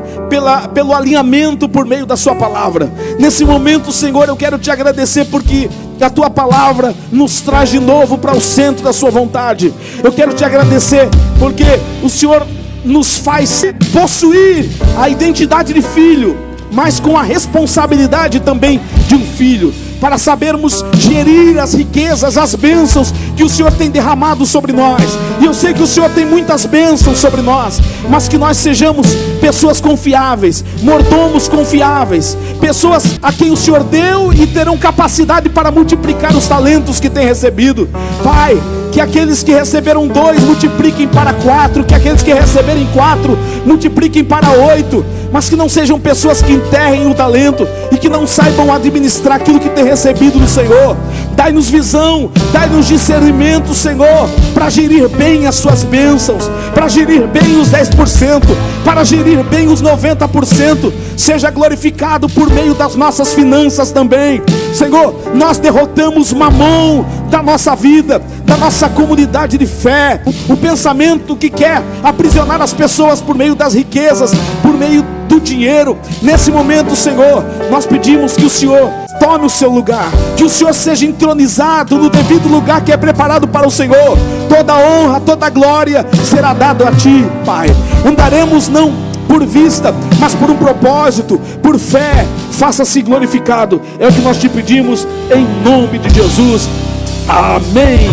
pelo alinhamento por meio da sua palavra. Nesse momento, Senhor, eu quero te agradecer porque a tua palavra nos traz de novo para o centro da sua vontade. Eu quero te agradecer porque o Senhor nos faz possuir a identidade de filho, mas com a responsabilidade também de um filho, para sabermos gerir as riquezas, as bênçãos que o Senhor tem derramado sobre nós. E eu sei que o Senhor tem muitas bênçãos sobre nós, mas que nós sejamos pessoas confiáveis, mordomos confiáveis, pessoas a quem o Senhor deu e terão capacidade para multiplicar os talentos que têm recebido. Pai, que aqueles que receberam 2 multipliquem para 4, que aqueles que receberem 4 multipliquem para 8, mas que não sejam pessoas que enterrem o talento e que não saibam administrar aquilo que tem recebido do Senhor. Dai-nos visão, dai-nos discernimento, Senhor, para gerir bem as suas bênçãos, para gerir bem os 10%, para gerir bem os 90%. Seja glorificado por meio das nossas finanças também. Senhor, nós derrotamos Mamon da nossa vida, da nossa comunidade de fé, o pensamento que quer aprisionar as pessoas por meio das riquezas, por meio do dinheiro. Nesse momento, Senhor, nós pedimos que o Senhor tome o seu lugar, que o Senhor seja entronizado no devido lugar que é preparado para o Senhor. Toda honra, toda glória será dado a Ti, Pai. Andaremos não por vista, mas por um propósito, por fé. Faça-se glorificado, é o que nós te pedimos em nome de Jesus. Amém.